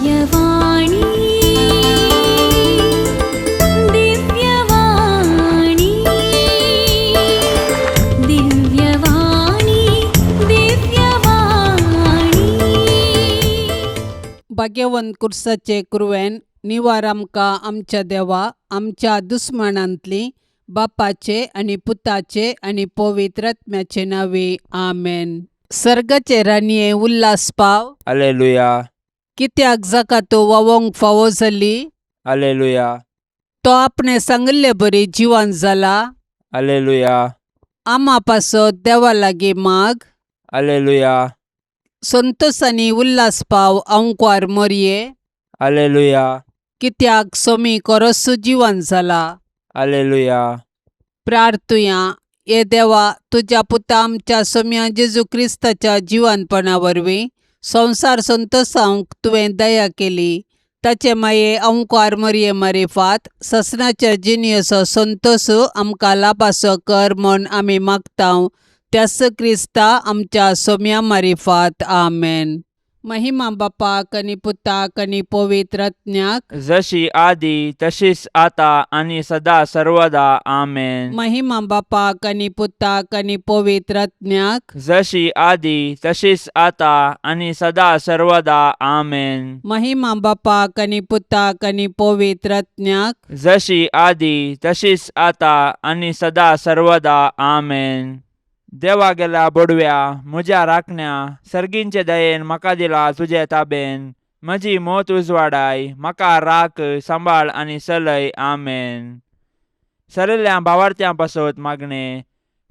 दिव्यवाणी दिव्यवाणी दिव्यवाणी दिव्यवाणी भाग्यवंत कुर्साचे कुरवेन निवार आमकां आमच्या देवा आमच्या दुस्मनांतली बापाचे आनी पुताचे आनी पवित्र आत्म्याचे नावे आमेन. सर्गाचे रानये उल्हास पाव. हालेलुया कित्याक जाका तो वावोंक फावो जाली. हालेलुया तो आपणे सांगिल्ले बरी जिवन जाला. हालेलुया आमा पासत देवा लागीं माग. हालेलुया संतोष आनी उल्हास पाव अंकवार मरये. हालेलुया कित्याक सोमी कोरोसू जिवन जाला. हालेलुया प्रार्थुया ये देवा तुझ्या पुता आमच्या सोम्या जेजू क्रिस्ताच्या जिवनपणा वरवीं संसार संतोषांक तुवें दया केली. ताचे माये अंकार मरये मारिफात ससनाच्या जिनियसो संतोष आमकां लाभासो कर म्हूण आमी मागतांव. त्यास क्रिस्ता आमच्या सोम्या मारिफात आमेन. महिमा बापाक आनी पुताक आनी पवित्र आत्म्याक जशी आदी तशीच आता आणि सदा सर्वदा आमेन. महिमा बापाक आनी पुताक आनी पवित्र आत्म्याक जशी आदी तशीच आता आणि सदा सर्वदा आमेन. महिमा बापाक आनी पुताक आनी पवित्र आत्म्याक जशी आदी तशीच आता आणि सदा सर्वदा आमेन. देवा गेला बडव्या म्हज्या राखण्या सर्गींचे दयेन म्हाका दिला तुजे ताबेन. म्हजी मोत उजवाडाय म्हाका राख सांबाळ आनी चलय आमेन. सरिल्ल्या भावार्थ्यां पासत मागणे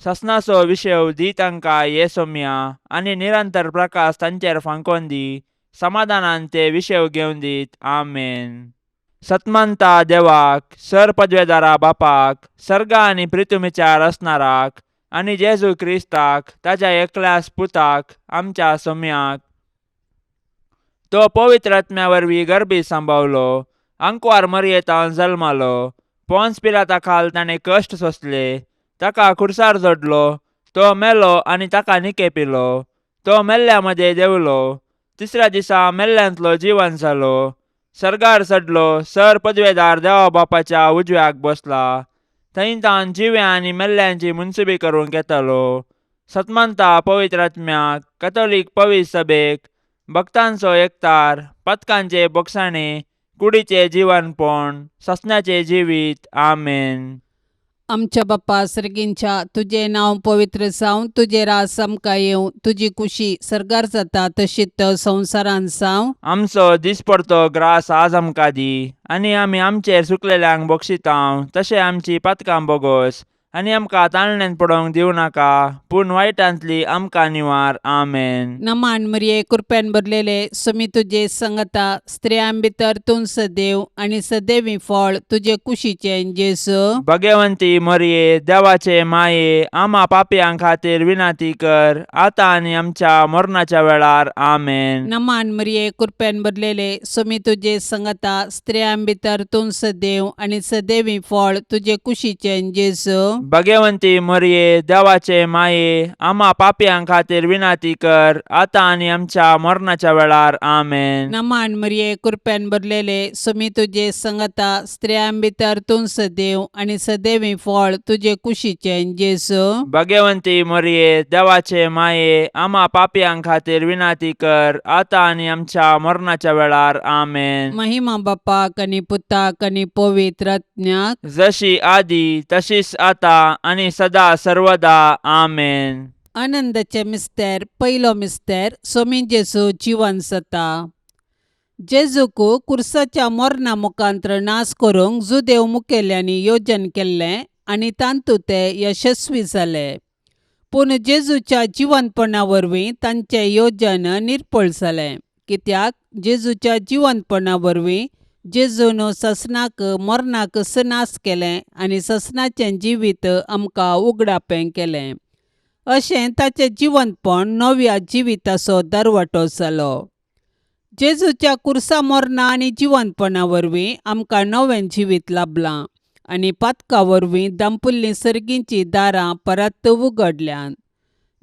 ससनाचो विशेव दी तांकां ये सोम्या आनी निरंतर प्रकाश तांचेर फांकोन दी. समाधानान ते विशेव घेवन दीत आमेन. सतमंता देवाक सर पदवेदारा बापाक सर्गा आनी पृथ्वीचार असणाराक आनी जेजू क्रिस्ताक ताच्या एकल्याच पुताक आमच्या सोम्याक तो पवित्र आत्म्या वरवीं गर्भी सांबावलो. अंकवार मरयेतावन जल्मालो. पोन्स पिलाता खाल ताणें कश्ट सोंसले. ताका खुर्सार जोडलो. तो मेलो आनी ताका निके पिलो. तो मेल्ल्या मदें देवलो. तिसऱ्या दिसा मेल्ल्यांतलो जिवन जालो. सर्गार चडलो. सर पदवेदार देवा बापाच्या उजव्याक बसला. थंय तान जिव्या आनी मेल्ल्यांची मुनसुबी करूंक येतलो. सतमंता पवित्र आत्म्याक कॅथोलीक पवित्र सभेक भक्तांचो एकतार पथकांचे बोगसाणे कुडीचे जिवनपण ससन्याचे जिवीत आमेन. आमच्या बापा सर्गींच्या तुझे नांव पवित्र जावं. तुझे रास आमकां येवं. तुजी कुशी सर्गार जाता तशीच संवसारान जावं. आमचो दिसपडतो ग्रास आज आमकां दी. आनी आमी आमचेर सुकलेल्यांक बक्षितांव तशें आमची पातकां बोगोस. आनी आमकां ताळणेन पडोवंक दिवं नाका पूण वायटांतली आमकां निवार आमेन. नमान मरये कृपेन भरलेले सोमी तुजे संगता स्त्रियां भितर तूं सदैव आनी सदैवी फळ तुजे कुशीचे जेसू. भगवंती मरये देवाचे माये आमा पापयां खातीर विनाती कर आतां आनी आमच्या मरणाच्या वेळार आमेन. नमान मरये कृपेन भरलेले सोमी तुजे संगता स्त्रियां भितर तूं सदैव आनी सदैवी फळ तुजे कुशीचे जेसू. भगवंती मरये देवाचे माये आमा पापयां खातीर विनाती कर आतां आनी आमच्या मरणाच्या वेळार आमेन. नमान मरये कृपेन भरलेले सोमी तुजे संगता स्त्रियां भितर तूं सदैव आनी सदैवी फळ तुजे कुशीचे जेसू. भगवंती मरये देवाचे माये आमा पापयां खातीर विनाती कर आतां आनी आमच्या मरणाच्या वेळार आमेन. महिमा बापाक आनी पुताक आनी पवित्र आत्म्याक जशी आदी तशीच आता आणि सदा सर्वदा आमेन. आनंदाचे मिस्तेर पयलो मिस्तेर सोमी जेजू जिवन जाता. जेजूक कुर्साच्या मरणा मुखांतर नाश करूंक जुदेव मुखेल्यांनी योजन केल्लें आनी तांतूं ते यशस्वी जाले. पूण जेजूच्या जिवनपणा वरवीं तांचें योजन निर्फळ जालें. कित्याक जेजूच्या जिवनपणा वरवीं जेजून ससनाक मरणाक नाश केलें आनी ससनाचें जिवीत आमकां उगडापें केलें. अशें ताचें जिवनपण नव्या जिविताचो दरवटो जालो. जेजूच्या कुर्सा मरणा आनी जिवनपणा वरवीं आमकां नवें जिवीत लाभलां आनी पातका वरवीं दांपुल्लीं सर्गींचीं दारां परत उगडल्यात.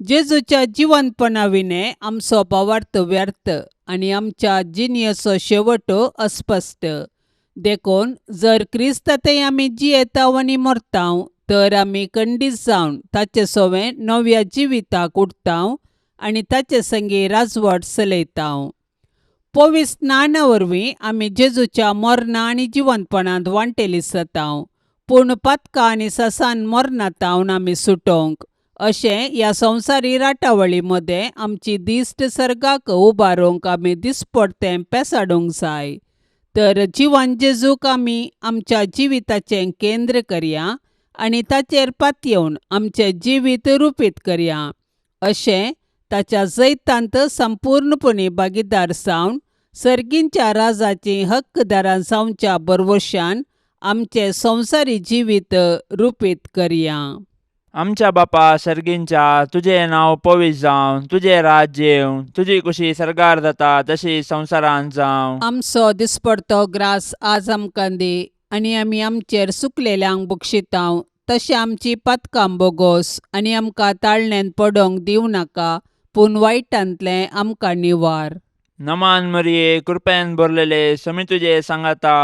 जेजूच्या जिवंतपणाविने आमचो भावार्थ व्यर्थ आणि आमच्या जिनियसो शेवटो अस्पष्ट. देखून जर क्रिस्तातय आमी जियेताव आनी मरताव तर आमी खंडीत जावन ताचे सोवे नव्या जिविताक उठताव आनी ताचे संगी राजवट चलयताव. पवित्र स्नाना वरवीं आमी जेजूच्या मरणा आनी जिवंतपणांत वांटेली जाताव. पूण पातकां आनी सासान मरणांतावन आमी सुटोंक अशें ह्या संवसारी राटावळी मदें आमची दिश्ट सर्गाक उबारूंक आमी दिसपडतें पेसाडूंक जाय. तर जिवन जेजूक आमी आमच्या जिविताचें केंद्र करया आनी ताचेर पातयेवन आमचें जिवीत रुपीत करया. अशें ताच्या जैतांत संपूर्णपणी भागीदार जावन सर्गींच्या राजाची हक्कदारां जावच्या बरवशान आमचें संवसारी जिवीत रुपीत करया. आमच्या बापा सर्गींच्या, तुझें नांव पवित्र जावं, तुझें राज्य येवं, तुजी कुशी सर्गार जाता तशी संवसारांत जावं. आमचो दिसपडतो ग्रास आज आमकां दी आनी आमी आमचेर सुकलेल्यांक बक्षिताव तशें आमची पातकां बोगोस आनी आमकां ताळणेन पडोंक दिवं नाका पूण वायटांतलें आमकां निवार. नमान मरिये, कृपेन भरलेले, समी तुजे सांगाता,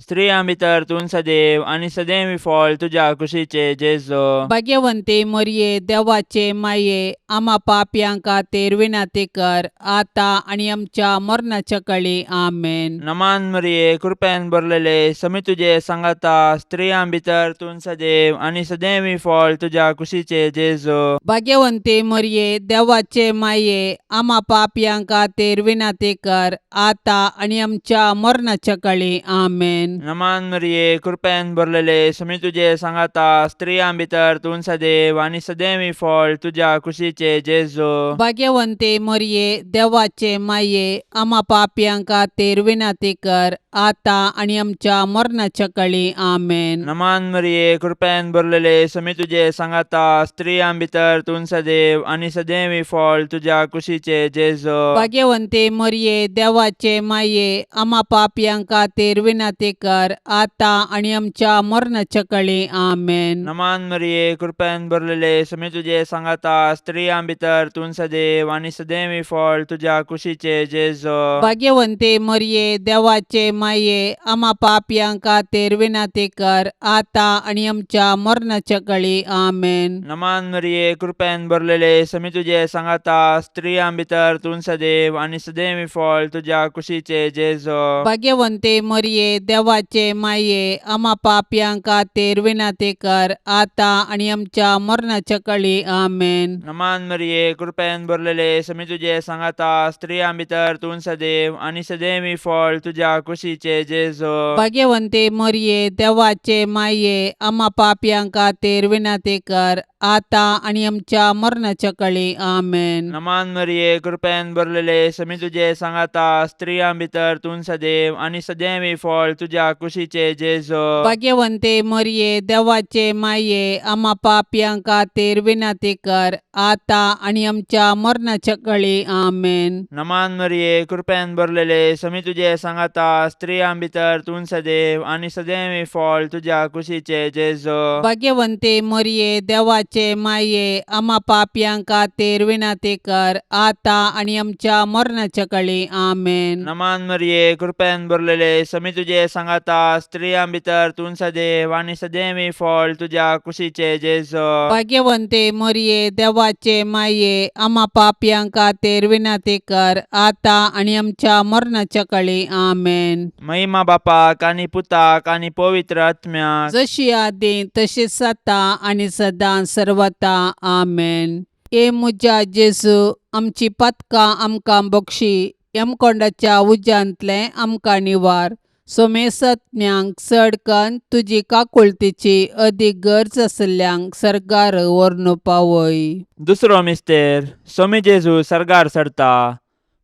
स्त्रियां भितर तूं सदैव आनी सदैवी फळ तुज्या कुशीचे जेजो. भाग्यवंते मरिये, देवाचे माये, आम्हा पापयांक खातीर विनाती कर, आता आनी आमच्या मरणाच्या काळी आमेन. नमान मरिये, कृपेन भरलेले, समी तुजे सांगाता, स्त्रियां भितर तूं सदैव आनी सदैवी फळ तुज्या कुशीचे जेजो. भाग्यवंते मरिये, देवाचे माये, आम्हा पापयांक खातीर विनाती कर, आता आनी आमच्या मरणाच्या काळी आमेन. नमान मरिये, कृपेन भरलेले, समी तुजे सांगाता, स्त्रियां भितर तूं सदैव आनी सदैवी फळ तुज्या कुशीचे जेजो. भाग्यवंते मरिये, देवाचे माये, आम्हा पापयांक खातीर विनाती कर, आता आनी आमच्या मरणाच्या काळी आमेन. नमान मरिये, कृपेन भरलेले, समी तुजे सांगाता, स्त्रियां भितर तूं सदैव आनी सदैवी फळ तुज्या कुशीचे जेजो. भाग्यवंते मरिये, देवाचे माये, आम्हा पापयांक खातीर विनाती कर, आता आनी आमच्या मरणाच्या काळी आमेन. नमान मरिये, कृपेन भरलेले, समी तुजे सांगाता, स्त्रियां भितर तूं सदैव आनी सदैवी फळ तुज्या कुशीचे जेजो. भाग्यवंते मरिये, देवाचे माये, आम्हा पापयांक खातीर विनाती कर, आता आनी आमच्या मरणाच्या काळी आमेन. नमान मरिये, कृपेन भरलेले, समी तुजे सांगाता, स्त्रियां भितर तूं सदैव आनी सदैवी फळ तुज्या कुशीचे जेजो. भाग्यवंते मरिये, देवाचे माये, आम्हा पापयांक खातीर विनाती कर, आता आनी आमच्या मरणाच्या काळी आमेन. नमान मरिये, कृपेन भरलेले, समी तुजे सांगाता, स्त्रियां भितर तूं सदैव आनी सदैवी फळ तुज्या कुशीचे जेजो. भाग्यवंते मरिये, देवाचे माये, आम्हा पापयांक खातीर विनाती कर, आता आनी आमच्या मरणाच्या काळी आमेन. नमान मरिये, कृपेन भरलेले, समी तुजे सांगाता, स्त्रियां भितर तूं सदैव आनी सदैवी फळ तुज्या कुशीचे जेजो. भाग्यवंते मरिये, देवाचे माये, आम्हा पापयांक खातीर विनाती कर, आता आनी आमच्या मरणाच्या काळी आमेन. नमान मरिये, कृपेन भरलेले, समी तुजे सांगाता, स्त्रियां भितर तूं सदैव आनी सदैवी फळ तुज्या कुशीचे जेजो. भाग्यवंते मरिये, देवाचे माये, आम्हा पापयांक खातीर विनाती कर, आता आनी आमच्या मरणाच्या काळी आमेन. नमान मरिये, कृपेन भरलेले, समी तुजे सांगाता, स्त्रियां भितर तूं सदैव आनी सदैवी फळ तुज्या कुशीचे जेजो. भाग्यवंते मरिये, देवाचे माये, आम्हा पापयांक खातीर विनाती कर, आता आनी आमच्या मरणाच्या काळी आमेन. महिमा बापाक आनी पुताक आनी पवित्र आत्म्याक, जशी आदी तशीच आता आनी सदां सर्वता आमेन. ए मुजा जेजू, आमची पातकां आमकां बक्षी, यमकोंडाच्या उज्यांतले आमकां निवार. सोमेसत्म्यांक चड कन्न तुजी काकुळतीची अदीक गरज आसल्यांक सर्गार व्हरून पावय. दुसरो मिस्तेर, सोमी जेजू सर्गार सरता.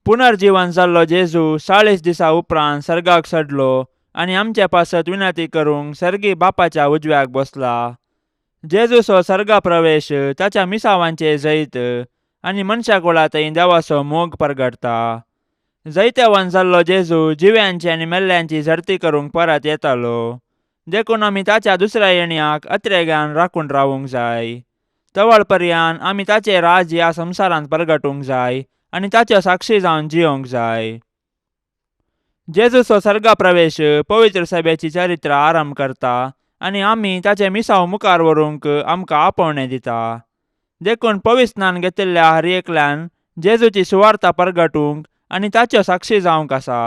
पुनर्जीवन जाल्लो जेजू 40 दिसां उपरांत सर्गाक चडलो आनी आमच्या पासत विनंती करूंक सर्गी बापाच्या उजव्याक बसला. जेजूचो सर्गा प्रवेश ताच्या मिसावांचे जैत आनी मनशा कुळांतय देवाचो मोग परगडटा. जैतेवन जाल्लो जेजू जिव्यांची आनी मेल्ल्यांची झरती करूंक परत येतालो. देखून आमी ताच्या दुसऱ्या येण्याक अत्रेग्यान राखून रावूंक जाय. तवळपर्यंत आमी ताचे राज ह्या संवसारांत परगटूंक जाय आनी ताच्यो साक्षी जावन जियोंक जाय. जेजूचो सर्गा प्रवेश पवित्र सभेची चरित्र आरंभ करता आनी आमी ताचे मिसांव मुखार व्हरूंक आमकां आपोवणें दिता. देखून पवित्र स्नान घेतिल्ल्या हर एकल्यान जेजूची सुवार्ता परगटूंक आनी ताच्यो साक्षी जावंक आसा.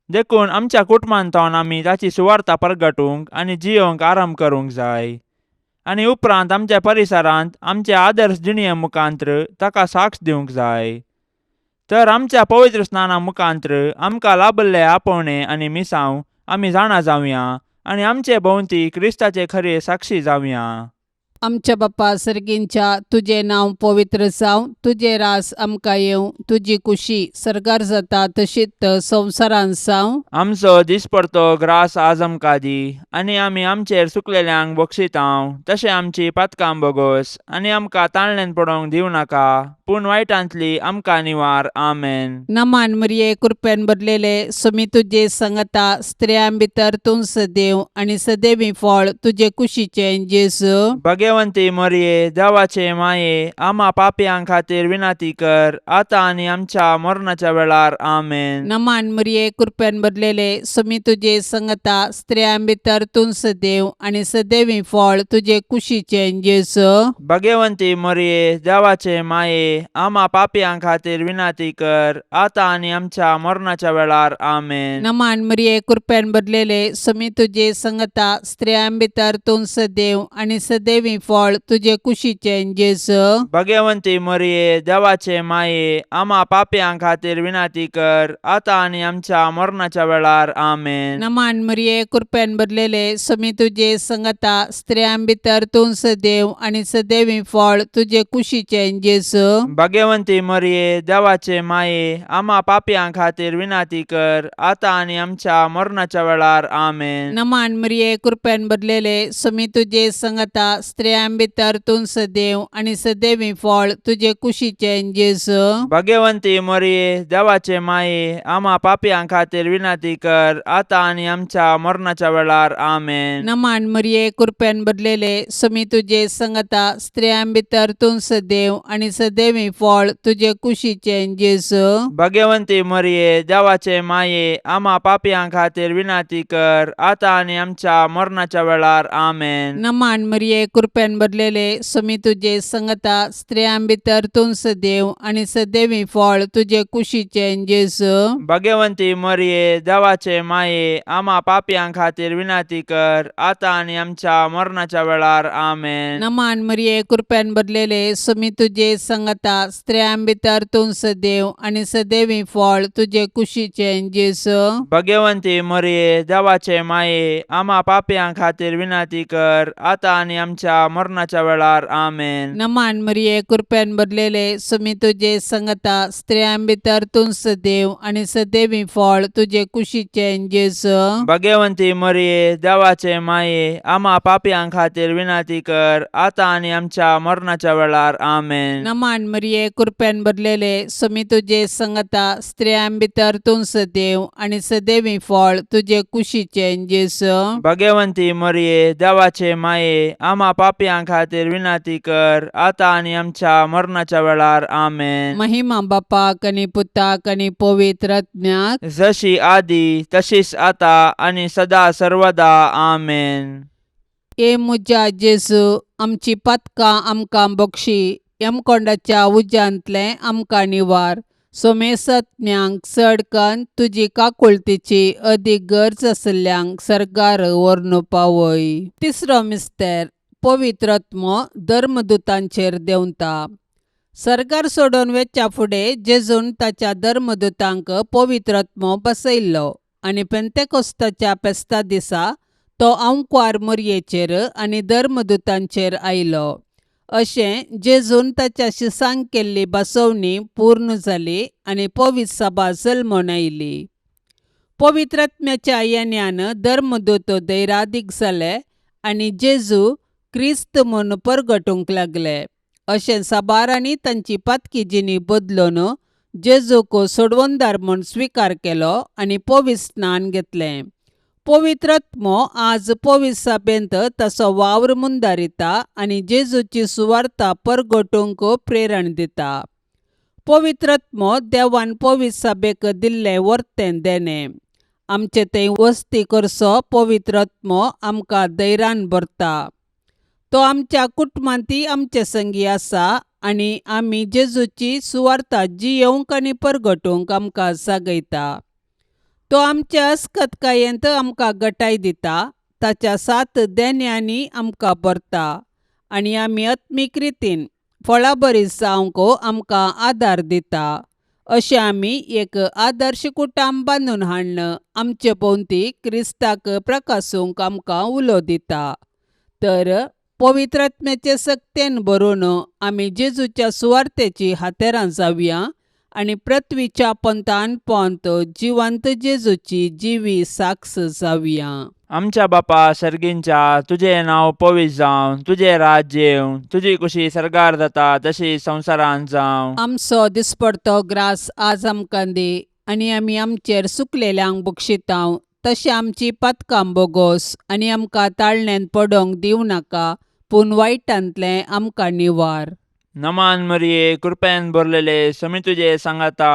देखून आमच्या कुटुंबांतून आमी ताची सुवार्ता परगटूंक आनी जियोंक आरंभ करूंक जाय. आनी उपरांत आमच्या परिसरांत आमच्या आदर्श जिणये मुखांत्र ताका साक्ष दिवंक जाय. तर आमच्या पवित्र स्नाना मुखांत्र आमकां लाबिल्ले आपोवणे आनी मिसांव आमी जाणा जावया आनी आमचे भोंवती क्रिस्ताचे खरे साक्षी जावया. आमच्या बाप्पा सर्गींच्या तुझे नांव पवित्र जावं, तुझे रास आमकां येवं, तुजी कुशी सर्गार जाता तशीच संवसारांत जावं. आमचो दिसपडतो ग्रास आज आमकां दी आनी आमी आमचेर चुकलेल्यांक बक्षितांव, तशें आमची पातकां बोगोस आनी आमकां ताळणेन पडोवंक दिवं नाका, पूण वायटांतली आमकां निवार. आमेन. नमान मरिये कृपेन भरलेले सुमी तुजे सांगता स्त्रियां भितर तूं सदैव आनी सदैवी फळ तुजे कुशीचे जेजू. भगवंती मरिये देवाचे माये आम्हा पापयां खातीर विनाती कर, आता आनी आमच्या मरणाच्या वेळार. आमेन. नमान मरिये कृपेन भरलेले सुमी तुजे सांगता स्त्रियां भितर तूं सदैव आनी सदैवी फळ तुजे कुशीचे जेजू. भगवंती मरिये देवाचे माये आम्हा पापयां खातीर विनाती कर, आता आनी आमच्या मरणाच्या वेळार. आमेन. नमान मरिये कृपेन भरलेले सुमी तुजे सांगता स्त्रियां भितर तूं सदैव आनी सदैवी फळ तुजे कुशीचे जेजू. भगवंती मरिये देवाचे माये आम्हा पापयां खातीर विनाती कर, आता आनी आमच्या मरणाच्या वेळार. आमेन. नमान मरिये कृपेन भरलेले सुमी तुजे सांगता स्त्रियां भितर तूं सदैव आनी सदैवी फळ तुजे कुशीचे जेजू. भगवंती मरिये देवाचे माये आम्हा पापयां खातीर विनाती कर, आता आनी आमच्या मरणाच्या वेळार. आमेन. नमान मरिये कृपेन भरलेले सुमी तुजे सांगता स्त्रियां भितर तूं सदैव आनी सदैवी फळ तुजे कुशीचे जेजू. भगवंती मरिये देवाचे माये आम्हा पापयां खातीर विनाती कर, आता आनी आमच्या मरणाच्या वेळार. आमेन. नमान मरिये कृपेन भरलेले सुमी तुजे सांगता स्त्रियां भितर तूं सदैव आनी सदैवी फळ तुजे कुशीचे जेजू. भगवंती मरिये देवाचे माये आम्हा पापयां खातीर विनाती कर, आता आनी आमच्या मरणाच्या वेळार. आमेन. नमान मरिये कृपेन भरलेले सुमी तुजे सांगता स्त्रियां भितर तूं सदैव आनी सदैवी फळ तुजे कुशीचे जेजू. भगवंती मरिये देवाचे माये आम्हा पापयां खातीर विनाती कर, आता आनी आमच्या मरणाच्या वेळार. आमेन. नमान मरिये कृपेन भरलेले सुमी तुजे सांगता स्त्रियां भितर तूं सदैव आनी सदैवी फळ तुजे कुशीचे जेजू. भगवंती मरिये देवाचे माये आम्हा पापयां खातीर विनाती कर, आता आनी आमच्या मरणाच्या वेळार. आमेन. नमान मरिये कृपेन भरलेले सुमी तुजे सांगता स्त्रियां भितर तूं सदैव आनी सदैवी फळ तुजे कुशीचे जेजू. भगवंती मरिये देवाचे माये आम्हा पापयां खातीर विनाती कर, आता आनी आमच्या मरणाच्या वेळार. आमेन. नमान मरिये कृपेन भरलेले सुमी तुजे सांगता स्त्रियां भितर तूं सदैव आनी सदैवी फळ तुजे कुशीचे जेजू. भगवंती मरिये देवाचे माये आम्हा पापयां खातीर विनाती कर, आता आनी आमच्या मरणाच्या वेळार. आमेन. महिमा बापाक आनी पुताक आनी पवित्र आत्म्याक जशी आदी तशीच आता आनी सदा सर्वदा. आमेन. ए मुजा जेजू आमची पातकां आमकां बक्षी, यमकोंडाच्या उज्यांतले आमकां निवार. सोमेसत्म्यांक चडकन तुजी काकुळतीची अदीक गरज आसल्यांक सरकार व्हरून पावय. तिसरो मिस्तेर पवित्र आत्मो धर्मदूतांचेर देंवता. सरकार सोडून वेच्या फुडें जेजून ताच्या धर्मदूतांक पवित्र आत्मो बसयल्लो आनी पेंतेकोस्ताच्या फेस्ता दिसा तो आंवकार मरयेचेर आनी धर्मदूतांचेर आयलो. अशें जेजून ताच्या शिसांक केल्ली बसवणी पूर्ण जाली आनी पवित्र सभा जल्मोन आयली. पवित्र आत्म्याच्या येण्यान धर्मदूत दैरादीक जाले आनी जेजू क्रिस्त म्हूण परगटूंक लागले. अशें साबारांनी तांची पातकी जिणी बदलून जेजूक सोडवंदार म्हूण स्विकार केलो आनी पवित्र स्नान घेतलें. पवित्रात्मो आज पवित्र सभेंत तसो वावर मुंदारिता आनी जेजूची सुवार्ता परगटूंक प्रेरण दिता. पवित्रात्मो देवान पवित्र सभेक दिल्लें वर्तें देणे. आमचे थंय वस्ती करचो पवित्रात्मो आमकां धैर्यान भरता. तो आमच्या कुटुंबांतय आमचे संगी आसा आनी आमी जेजूची सुवार्ता जियोंक आनी परगटूंक आमकां सागयता. तो आमच्या अस्खतकायेंत आमकां घटाय दिता. ताच्या 7 देन्यांनी आमकां भरता आनी आमी आत्मीक रितीन फळां बरी जावंक आमकां आदार दिता. अशें आमी एक आदर्श कुटुंब बांदून हाडन आमचे भोंवती क्रिस्ताक प्रकाशूंक आमकां उलो दिता. तर पवित्र आत्म्याचे सक्तेन भरून आमी जेजूच्या सुवार्तेची हातेरां जावया आनी पृथ्वीच्या पंतान पंत जिवंत जेजूची जिवी साक्ष जावया. आमच्या बापा सर्गींच्या, तुझें नांव पवित्र जावं, तुझें राज्य येवं, तुजी कुशी सरकार जाता तशी संवसारांत जावं. आमचो दिसपडतो ग्रास आज आमकां दी आनी आमी आमचेर सुकलेल्यांक बक्षितांव. तशें आमची पातकां बोगोस आनी आमकां ताळण्यांत पडोंक दिवं नाका, पूण वायटांतलें आमकां निवार. नमान मरिये, कृपेन भरलेले, समी तुजे सांगाता,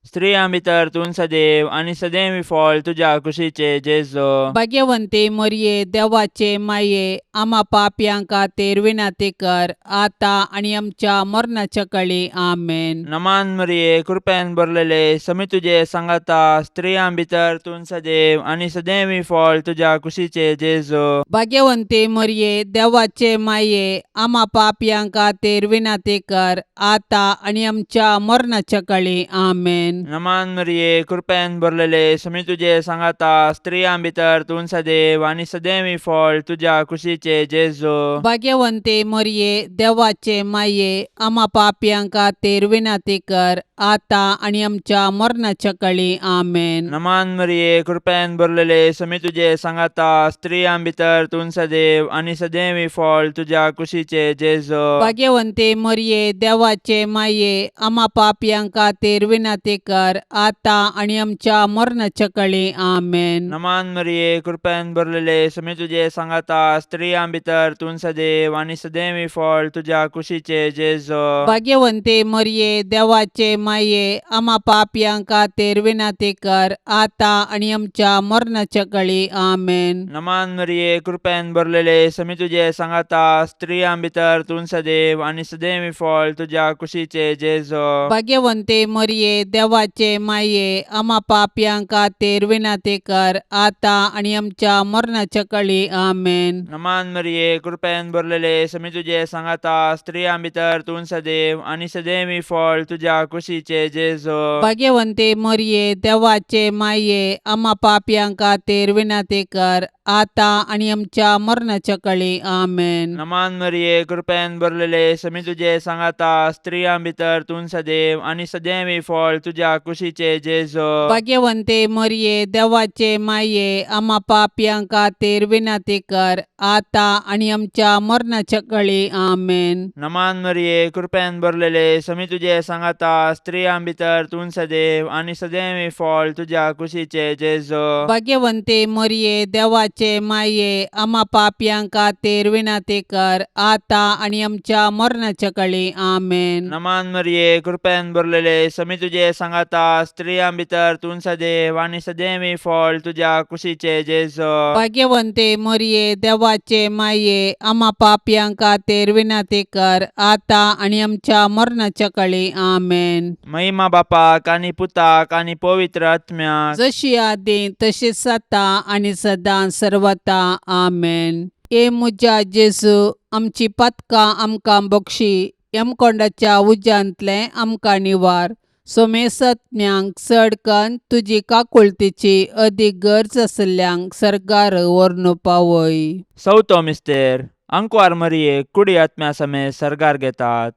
स्त्रियां भितर तूं सदैव आनी सदैवी फळ तुज्या कुशीचे जेजो. भाग्यवंते मरिये, देवाचे माये, आम्हा पापयांक खातीर विनाती कर, आता आनी आमच्या मरणाच्या काळी. आमेन. नमान मरिये, कृपेन भरलेले, समी तुजे सांगाता, स्त्रियां भितर तूं सदैव आनी सदैवी फळ तुज्या कुशीचे जेजो. भाग्यवंते मरिये, देवाचे माये, आम्हा पापयांक खातीर विनाती कर, आता आनी आमच्या मरणाच्या काळी. आमेन. नमान मरिये, कृपेन भरलेले, समी तुजे सांगाता, स्त्रियां भितर तूं सदैव आनी सदैवी फळ तुज्या कुशीचे जेजो. भाग्यवंते मरिये, देवाचे माये, आम्हा पापयांक खातीर विनाती कर, आता आनी आमच्या मरणाच्या काळी. आमेन. नमान मरिये, कृपेन भरलेले, समी तुजे सांगाता, स्त्रियां भितर तूं सदैव आनी सदैवी फळ तुज्या कुशीचे जेजो. भाग्यवंते मरिये, देवाचे माये, आम्हा पापयांक खातीर विनाती कर, आता आनी आमच्या मरणाच्या काळी. आमेन. नमान मरिये, कृपेन भरलेले, समी तुजे सांगाता, स्त्रियां भितर तूं सदैव आनी सदैवी फळ तुज्या कुशीचे जेजो. भाग्यवंते मरिये, देवाचे माये, आम्हा पापयांक खातीर विनाती कर, आता आनी आमच्या मरणाच्या काळी. आमेन. नमान मरिये, कृपेन भरलेले, समी तुजे सांगाता, स्त्रियां भितर तूं सदैव आनी सदैवी फळ तुज्या कुशीचे जेजो. भाग्यवंते मरिये, देवाचे माये, आम्हा पापयांक खातीर विनाती कर, आता आनी आमच्या मरणाच्या काळी. आमेन. नमान मरिये, कृपेन भरलेले, समी तुजे सांगाता, स्त्रियां भितर तूं सदैव आनी सदैवी फळ तुज्या कुशीचे जेजो. भाग्यवंते मरिये, देवाचे माये, आम्हा पापयांक खातीर विनाती कर, आता आनी आमच्या मरणाच्या काळी. आमेन. नमान मरिये, कृपेन भरलेले, समी तुजे सांगाता, स्त्रियां भितर तूं सदैव आनी सदैवी फळ तुज्या कुशीचे जेजो. भाग्यवंते मरिये, देवाचे माये, आम्हा पापयांक खातीर विनाती कर, आता आनी आमच्या मरणाच्या काळी. आमेन. नमान मरिये, कृपेन भरलेले, समी तुजे सांगाता, स्त्रियां भितर तूं सदैव आनी सदैवी फळ तुज्या कुशीचे जेजो. भाग्यवंते मरिये, देवाचे माये, आम्हा पापयांक खातीर विनाती कर, आता आनी आमच्या मरणाच्या काळी. आमेन. नमान मरिये, कृपेन भरलेले, समी तुजे सांगाता, स्त्रियां भितर तूं सदैव आनी सदैवी फळ तुज्या कुशीचे जेजो. भाग्यवंते मरिये, देवाचे माये, आम्हा पापयांक खातीर विनाती कर, आता आनी आमच्या मरणाच्या काळी. आमेन. महिमा बापाक आनी पुताक आनी पवित्र आत्म्याक, जशी आदी तशीच आता आनी सदां सर्वता. आमेन. ए मुजा जेजू, आमची पातकां आमकां बक्षी, यमकोंडाच्या उज्यांतलें आमकां निवार. सोमेसत्म्यांक चडकन तुजी काकुळतीची अदीक गरज आसल्यांक सरकार व्हरून पावय. चवथो मिस्तेर, अंकवार मरियेक कुडी आत्म्या समेत सरगार घेतात.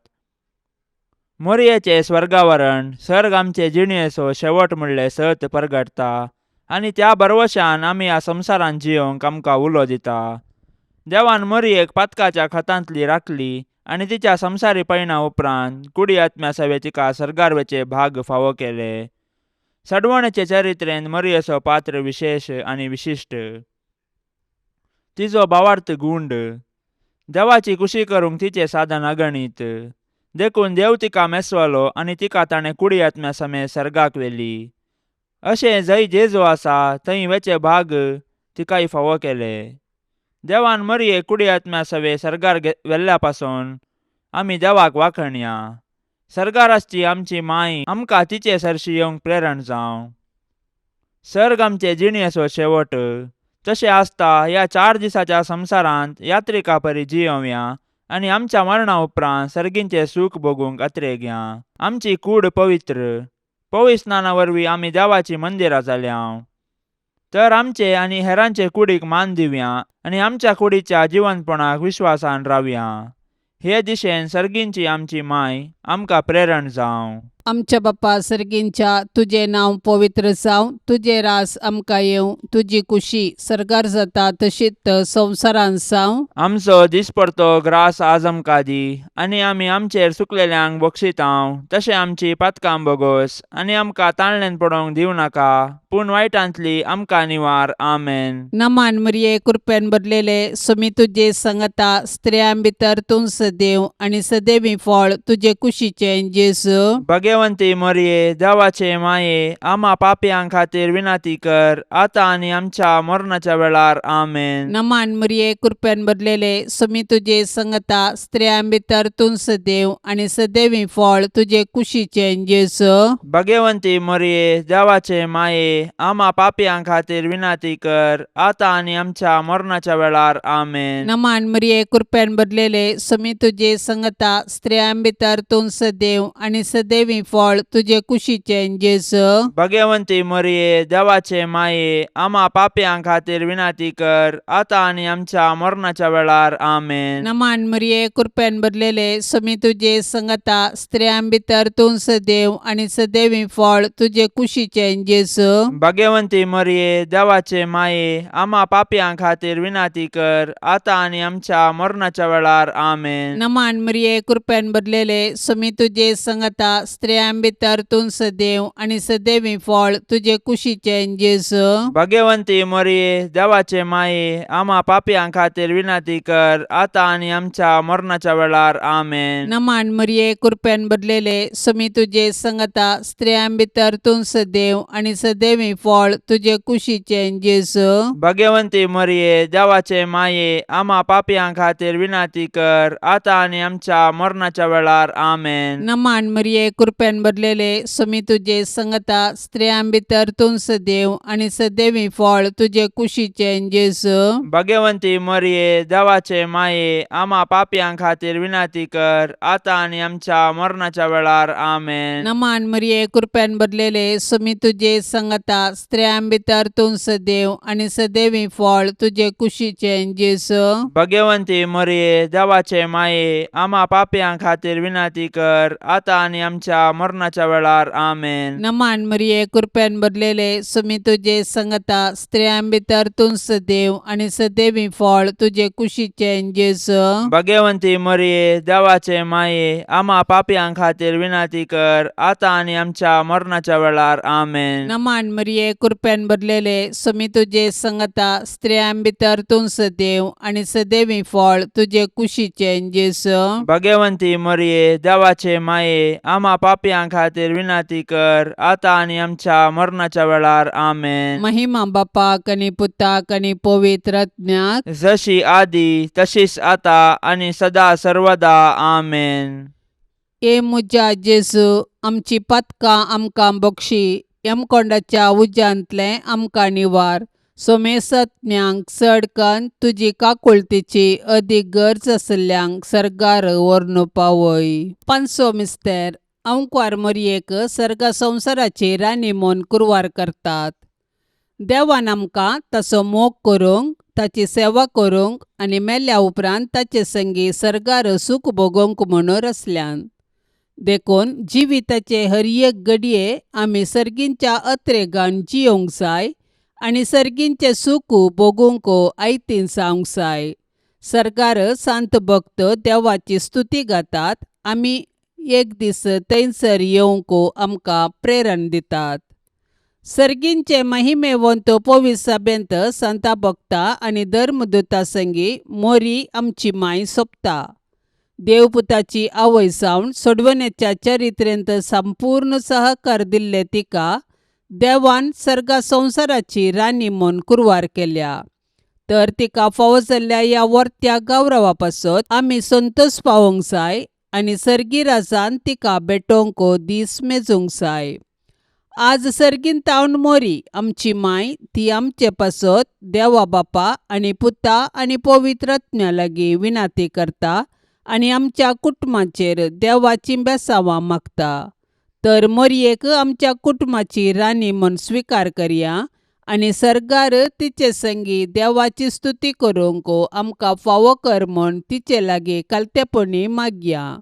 मोरयेचे स्वर्गावरण सर्ग आमचे जिणयेचो शेवट म्हणले सत परगटता आनी त्या बरवशान आमी ह्या संवसारांत जियोंक आमकां उलो दिता. देवान मोरयेक पातकाच्या खतांतली राखली आनी तिच्या संवसारी पैणा उपरांत कुडी आत्म्या सवे तिका सरगारवेचे भाग फावो केले. सडवणेचे चरित्रेंत मरियेचो पात्र विशेष आनी विशिश्ट. तिचो भावार्थ गुंड. देवाची खुशी करूंक तिचे साधन अगणित. देखून देव तिका मेसवालो आनी तिका ताणें कुडी आत्म्या समेत सर्गाक व्हेली. अशें जंय जेजू आसा थंय वेचे भाग तिकाय फावो केले. देवान मरिये कुडी आत्म्या सवे सर्गार व्हेल्ल्या पासून आमी देवाक वाखणया. सर्गार आसची आमची माय आमकां तिचे सरशी येवंक प्रेरण जावं. सर्ग आमचे जिणेचो शेवट. तशें आसता ह्या 4 दिसाच्या संवसारांत यात्रिका परी जियोवया आनी आमच्या मरणा उपरांत सर्गींचे सूख भोगूंक अत्रेक या. आमची कूड पवित्र. पवित्र स्नाना वरवीं आमी देवाची मंदिरां जाल्यांव. तर आमचे आनी हेरांचे कुडीक मान दिवया आनी आमच्या कुडीच्या जिवंतपणाक विश्वासान रावया. हे दिशेन सर्गींची आमची माय आमकां प्रेरण जावं. आमच्या बाप्पा सर्गींच्या तुझे नांव पवित्र जावं. तुझे रास आमकां येवं. तुजी कुशी सर्गार जाता तशीच संवसारांत जावं. आमचो दिसपडतो ग्रास आज आमकां दी आनी आमी आमचेर चुकलेल्यांक बक्षितांव. तशें आमची पातकां बोगोस आनी आमकां ताळणेन पडोवंक दिवं नाका, पूण वायटांतली आमकां निवार. आमेन. नमान मरिये कृपेन भरलेले सोमी तुजे सांगता स्त्रियां भितर तूं सदैव आनी सदैवी फळ तुजे कुशीचें जेजू. भगवंती मरिये देवाचे माये आम्हा पापयांक खातीर विनाती कर आता आनी आमच्या मरणाच्या वेळार. आमेन. नमान मरिये कृपेन भरलेले सोमी तुजे सांगता स्त्रियां भितर तूं सदैव आनी सदैवी फळ तुजे कुशीचें जेजू. भगवंती मरिये देवाचे माये आम्हा पापयांक खातीर विनाती कर आता आनी आमच्या मरणाच्या वेळार. आमेन. नमान मरिये कृपेन भरलेले सोमी तुजे सांगता स्त्रियां भितर तूं सदैव आनी सदैवी फळ तुजे कुशीचें जेजू. भगवंती मरिये देवाचे माये आम्हा पापयांक खातीर विनाती कर आता आनी आमच्या मरणाच्या वेळार. आमेन. नमान मरिये कृपेन भरलेले सोमी तुजे सांगता स्त्रियां भितर तूं सदैव आनी सदैवी फळ तुजे कुशीचें जेजू. भगवंती मरिये देवाचे माये आम्हा पापयांक खातीर विनाती कर आता आनी आमच्या मरणाच्या वेळार. आमेन. नमान मरिये कृपेन भरलेले सोमी तुजे सांगता स्त्रियां भितर तूं सदैव आनी सदैवी फळ तुजे कुशीचें जेजू. भगवंती मरिये देवाचे माये आम्हा पापयांक खातीर विनाती कर आता आनी आमच्या मरणाच्या वेळार. आमेन. नमान मरिये कृपेन भरलेले सोमी तुजे सांगता स्त्रियां भितर तूं सदैव आनी सदैवी फळ तुजे कुशीचें जेजू. भगवंती मरिये देवाचे माये आम्हा पापयांक खातीर विनाती कर आता आनी आमच्या मरणाच्या वेळार. आमेन. नमान मरिये कृपेन भरलेले सोमी तुजे सांगता स्त्रियां भितर तूं सदैव आनी सदैवी फळ तुजे कुशीचें जेजू. भगवंती मरिये देवाचे माये आम्हा पापयांक खातीर विनाती कर आता आनी आमच्या मरणाच्या वेळार. आमेन. नमान मरिये कृपेन भरलेले सोमी तुजे सांगता स्त्रियां भितर तूं सदैव आनी सदैवी फळ तुजे कुशीचें जेजू. भगवंती मरिये देवाचे माये आम्हा पापयांक खातीर विनाती कर आता आनी आमच्या मरणाच्या वेळार. आमेन. नमान मरिये कृपेन भरलेले सोमी तुजे सांगता स्त्रियां भितर तूं सदैव आनी सदैवी फळ तुजे कुशीचें जेजू. भगवंती मरिये देवाचे माये आम्हा पापयांक खातीर विनाती कर आता आनी आमच्या मरणाच्या वेळार. आमेन. नमान मरिये कृपेन भरलेले सोमी तुजे सांगता स्त्रियां भितर तूं सदैव आनी सदैवी फळ तुजे कुशीचें जेजू. भगवंती मरिये देवाचे माये आम्हा पापयांक खातीर विनाती कर आता आनी आमच्या मरणाच्या वेळार. आमेन. महिमा बापाक आनी पुताक आनी पवित्र आत्म्याक जशी आदी तशीच आता आनी सदा सर्वदा. आमेन. ए मुजा जेजू आमची पातकां आमकां बक्षी. यमकोंडाच्या उज्यांतले आमकां निवार. सोमेसत्म्यांक चड कन्न तुजी काकुळतीची अदीक गरज आसल्यांक सर्गार व्हरून पावय. पांचवो मिस्तेर अंकुर मरियेक सर्गा संवसाराचेर रानी म्हूण कुरवार करतात. देवान आमकां ताचो मोग करूंक, ताची सेवा करूंक आनी मेल्ल्या उपरांत ताचे संगी सर्गार सूख भोगूंक म्हणून रचल्यान. देखून जिविताचे हर एक घडये आमी सर्गींच्या अत्रेगान जियोंक जाय आनी सर्गींचे सूख भोगूंक आयतीन जावंक जाय. सर्गार सांत भक्त देवाची स्तुती गातात. आमी एक दीस थंयसर येवंक आमकां प्रेरण दितात. सर्गींचे महिमेवंत पवित्र सभेंत संता भक्ता आणि धर्मदूता संगी मोरी आमची माय सोपता. देवपुताची आवय सावन सोडवण्याच्या चरित्रेंत संपूर्ण सहकार दिल्ले तिका देवान सर्गा संसाराची राणी म्हूण कुरवार केल्या. तर तिका फावो जाल्ल्या या वर्त्या गौरवा पासत आमी संतोष पावोंक जाय आनी सर्गी राजान तिका भेटोवंक दीस मेजूंक जाय. आज सर्गीन तावन मोरी आमची माय ती आमचे पासत देवा बापा आनी पुता आनी पवित्र आत्म्या लागीं विनाती करता आनी आमच्या कुटुंबाचेर देवाची बेसांवां मागता. तर मोरयेक आमच्या कुटुंबाची राणी म्हूण स्विकार करया आनी सर्गार तिचे संगी देवाची स्तुती करूंक आमकां फावो कर म्हूण तिचे लागीं कालतेपणी मागया.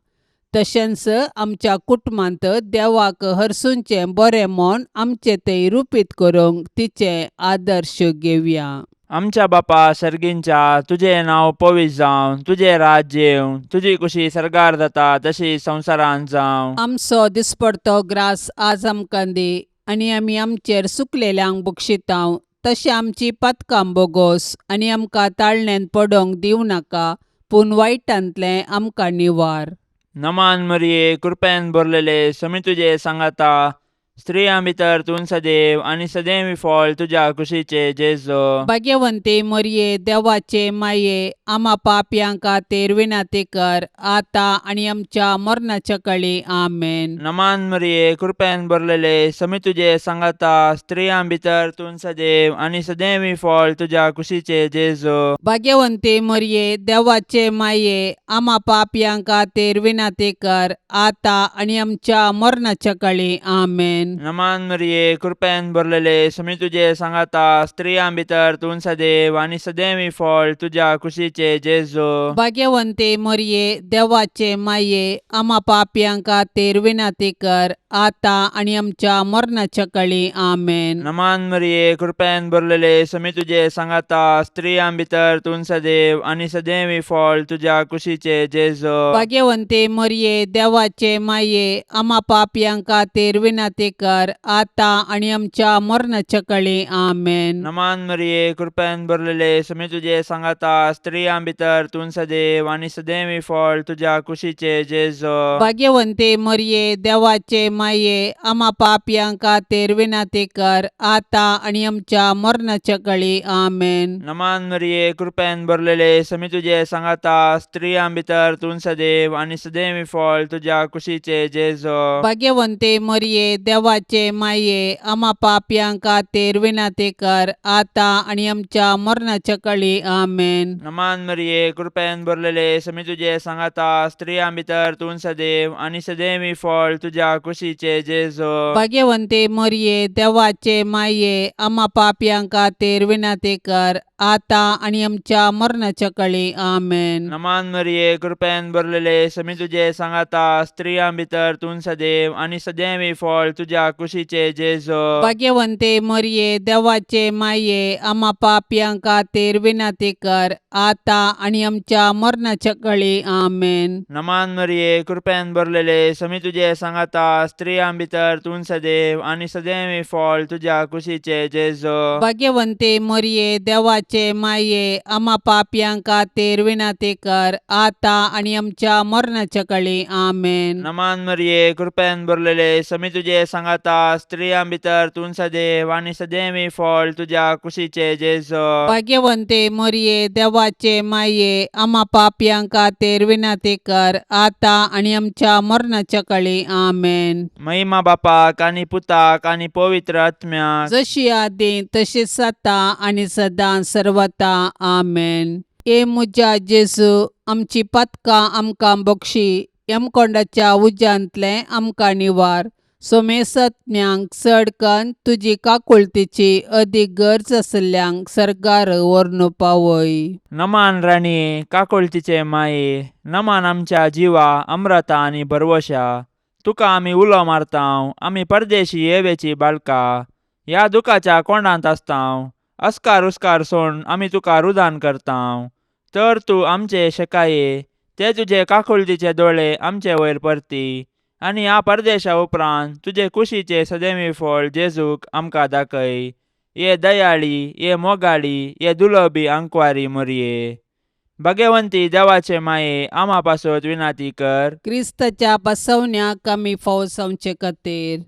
तशेंच आमच्या कुटुंबांत देवाक हरसूंचें बरें म्हूण आमचे ते रुपीत करूंक तिचे आदर्श घेवया. आमच्या बापा सर्गींच्या तुझे नाव पवित्र जावं, तुझे राज्य येवं, तुझी कुशी सर्गार जाता तशी संवसारांत जावं. आमचो दिसपडतो ग्रास आज आमकां दी आनी आमी आमचेर सुकलेल्यांक बक्षितांव. तशें आमची पातकां बोगोस आनी आमकां ताळणेंत पडोवंक दिवं नाका, पूण वायटांतलें आमकां निवार. नमान मरिये कृपेन भरलेले समी तुझे सांगाता. स्त्रियां भितर तूं सदैव आनी सदैवी फळ तुझ्या कुशीचे जेजो. भाग्यवंते मोरये देवाचे माये आम्हा पापयांक खातीर विनाती कर आता आनी आमच्या मरणाच्या काळी आमेन. नमान मरिये कृपेन भरलेले समी तुझे सांगाता. स्त्रियां भितर तूं सदैव आनी सदैवी फळ तुझ्या कुशीचे जेजो. भाग्यवंते मोरये देवाचे माये आम्हा पापयांक खातीर विनाती कर आता आनी आमच्या मरणाच्या काळी आमेन. नमान मरिये कृपेन भरलेले समी तुझे सांगाता. स्त्रियां भितर तूं सदैव आनी सदैवी फळ तुझ्या कुशीचे जेजो. भाग्यवंते मोरये देवाचे माये आम्हा पापयांक खातीर विनाती कर आता आनी आमच्या मरणाच्या काळी आमेन. नमान मरिये कृपेन भरलेले समी तुझे सांगाता. स्त्रियां भितर तूं सदैव आनी सदैवी फळ तुझ्या कुशीचे जेजो. भाग्यवंते मोरये देवाचे माये आम्हा पापयांक खातीर विनाती कर आता आनी आमच्या मरणाच्या काळी आमेन. नमान मरिये कृपेन भरलेले समी तुझे सांगाता. स्त्रियां भितर तूं सदैव आनी सदैवी फळ तुझ्या कुशीचे जेजो. भाग्यवंते मोरये देवाचे माये आम्हा पापयांक खातीर विनाती कर आता आनी आमच्या मरणाच्या काळी आमेन. नमान मरिये कृपेन भरलेले समी तुझे सांगाता. स्त्रियां भितर तूं सदैव आनी सदैवी फळ तुझ्या कुशीचे जेजो. भाग्यवंते मोरये देवाचे माये आम्हा पापयांक खातीर विनाती कर आता आनी आमच्या मरणाच्या काळी आमेन. नमान मरिये कृपेन भरलेले समी तुझे सांगाता. स्त्रियां भितर तूं सदैव आनी सदैवी फळ तुझ्या कुशीचे जेजो. भाग्यवंते मोरये देवाचे माये आम्हा पापयांक खातीर विनाती कर आता आनी आमच्या मरणाच्या काळी आमेन. नमान मरिये कृपेन भरलेले समी तुझे सांगाता. स्त्रियां भितर तूं सदैव आनी सदैवी फळ तुझ्या कुशीचे जेजो. भाग्यवंते मोरये देवाचे माये आम्हा पापयांक खातीर विनाती कर आता आनी आमच्या मरणाच्या काळी आमेन. नमान मरिये कृपेन भरलेले समी तुझे सांगाता. स्त्रियां भितर तूं सदैव आनी सदैवी फळ तुझ्या कुशीचे जेजो. भाग्यवंते मोरये देवाचे माये आम्हा पापयांक खातीर विनाती कर आता आनी आमच्या मरणाच्या काळी आमेन. नमान मरिये कृपेन भरलेले समी तुझे सांगाता. स्त्रियां भितर तूं सदैव आनी सदैवी फळ तुझ्या कुशीचे जेजो. भाग्यवंते मोरये देवाचे माये आम्हा पापयांक खातीर विनाती कर आता आनी आमच्या मरणाच्या काळी आमेन. महिमा बापाक आनी पुताक आनी पवित्र आत्म्या जशी आदी तशीच आता आनी सदां सर्वता आमेन. ए मुजा जेजू आमची पातकां आमकां बक्षी यमकोंडाच्या उज्यांतले आमकां निवार. सोमेसत्म्यांक चडकन तुजी काकुळतीची अदीक गरज आसल्ल्यांक सरकार व्हरून पावय. नमान राणी काकुळतीचे माये. नमान आमच्या जिवा अमृता आनी भरवशा. तुका आमी उलो मारतांव. आमी परदेशी येवेची बाळकां ह्या दुखाच्या कोंडांत आसतांव. अस्कार उस्कार सोड आमी तुका रुदान करतांव. तर तूं आमचे शेकाये ते तुजे काकुळतीचे दोळे आमचे वयर परती आनी ह्या परदेशा उपरांत तुजे कुशीचे सदैवी फळ जेजूक आमकां दाखय. ये दयाळी, ये मोगाळी, ये दुलोबी आंकवारी मोरये. भगवंती देवाचे माये आम्हा पासत विनाती कर. क्रिस्ताच्या बसवण्याक आमी फावो जावचे खातीर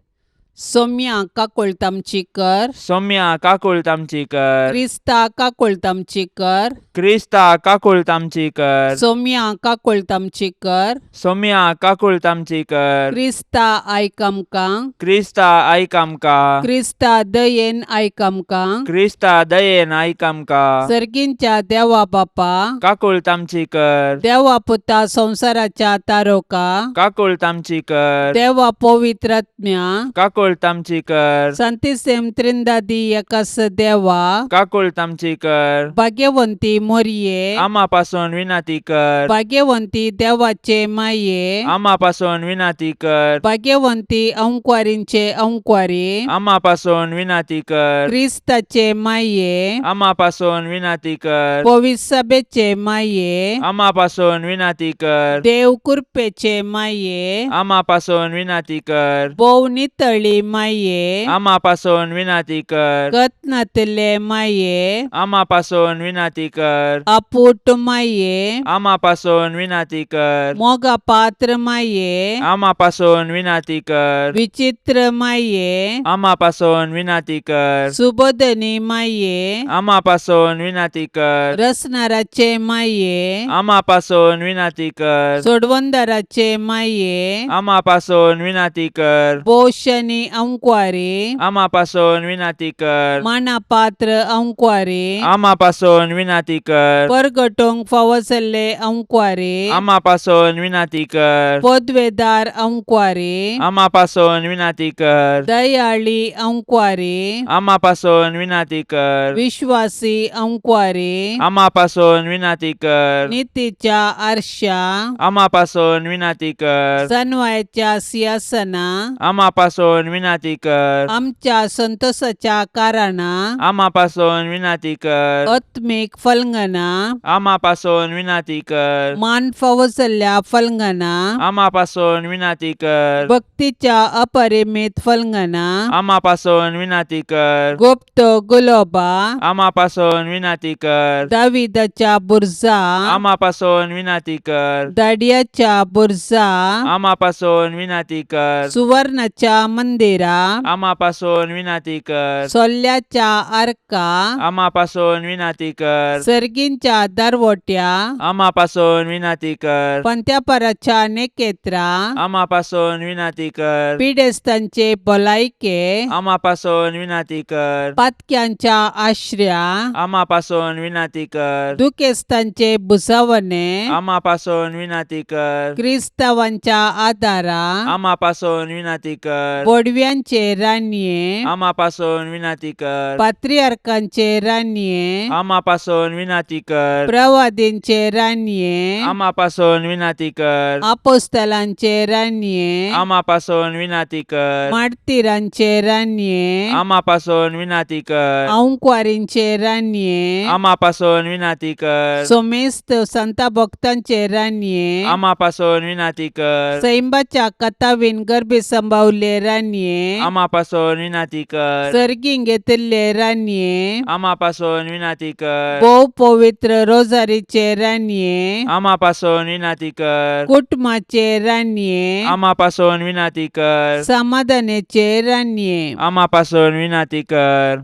सौम्या काकुळतामची कर. सौम्या काकुळ तामची कर. क्रिस्ता काकुळतामची कर. क्रिस्ता काकुळ तामची कर. सौम्या काकुळतामची कर. सौम्या काकुळ तामची कर. क्रिस्ता आयक आमकां. क्रिस्ता आयक आमकां. क्रिस्ता दयेन आयक आमकां. क्रिस्ता दयेन आयक आमकां. सर्गींच्या देवा बापा. काकुळ तामची कर. देवा पुता संसाराच्या तारोका. काकुळ तामची कर. देवा पवित्रात्म्या. काकुळ तामची कर. संतिसेम त्रिंदादी एकास देवा. काकुळ तामची कर. भाग्यवंती मोरये. आम्हा पासून विनाती कर. भाग्यवंती देवाचे माये. आम्हा पासून विनाती कर. भाग्यवंती अंकुवारींचे अंकुवारी. आम्हा पासून विनाती कर. क्रिस्ताचे माये. आम्हा पासून विनाती कर. पवित्र सभेचे माये. आम्हा पासून विनाती कर. देव कृपेचे माये. आम्हा पासून विनाती कर. बोव नितळी माये. आम्हा पासून विनाती कर. कतनातले माये. आम्हा पासून विनाती कर. अपूट माये. आम्हा पासून विनाती कर. मोगा पात्र माये. आम्हा पासून विनाती कर. विचित्र माये. आम्हा पासून विनाती कर. सुबोधनी माये. आम्हा पासून विनाती कर. रसनाराचे माये. आम्हा पासून विनाती कर. सोडवंदाराचे माये. आम्हा पासून विनाती कर. बोशनी अंकुवारी. आम्हा पासून विनाती कर. माना पात्र अंकुवारी. आम्हा पासून विनाती कर. परगटोंक फावसले अंकुवारी. आम्हा पासून विनाती कर. पदवेदार अंकुवारी. आम्हा पासून विनाती कर. दयाळी अंकुवारी. आम्हा पासून विनाती कर. विश्वासी अंकुवारी. आम्हा पासून विनाती कर. नीतीच्या आरशा. आम्हा पासून विनाती कर. सन्वयाच्या सिंहासना. आम्हा पासून विनाती कर. आमच्या संतोषाच्या कारणा. आम्हा पासून विनाती कर. आत्मिक फलंगना. आम्हा पासून विनाती कर. मान फावसल्या फलंगना. आम्हा पासून विनाती कर. भक्तीच्या अपरिमित फलंगना. आम्हा पासून विनाती कर. गुप्त गुलोबा. आम्हा पासून विनाती कर. दाविदाच्या बुरजा. आम्हा पासून विनाती कर. दाडियाच्या बुरजा. आम्हा पासून विनाती कर. सुवर्णाच्या मंदिरा. आम्हा पासून विनाती कर. सोल्ल्याच्या आर्का. आम्हा पासून विनाती कर. सर्गींच्या दरवट्या. आम्हा पासून विनाती कर. पंत्यापराच्या नेकेत्रा. आम्हा पासून विनाती कर. पिडेस्तांचे भलायके. आम्हा पासून विनाती कर. पातक्यांच्या आश्रया. आम्हा पासून विनाती कर. दुखेस्तांचे बुसावणे. आम्हा पासून विनाती कर. क्रिस्तावांच्या आदारा. आम्हा पासून विनाती कर. बोडव्यांचे रान्ये. आम्हा पासून विनाती कर. पात्रियार्कांचे रान्ये. आम्हा पासून विनाती कर. प्रवादींचे रान्ये. आम्हा पासून विनाती कर. आपोस्तलांचे रान्ये. आम्हा पासून विनाती कर. मार्तिरांचे रान्ये. आम्हा पासून विनाती कर. अंकुवारींचे रान्ये. आम्हा पासून विनाती कर. सोमेस्त संता भक्तांचे रान्ये. आम्हा पासून विनाती कर. सैंबाच्या कथावीन गर्भे संभावले रान्ये. आम्हा पासून विनाती कर. सर्गींग घेतले रान्ये. आम्हा पासून विनाती कर. बहु पवित्र रोजारीचे रान्ये. आम्हा पासून विनाती कर. कुटुंबाचे रान्ये. आम्हा पासून विनाती कर. समाधानाचे रान्ये. आम्हा पासून विनाती कर.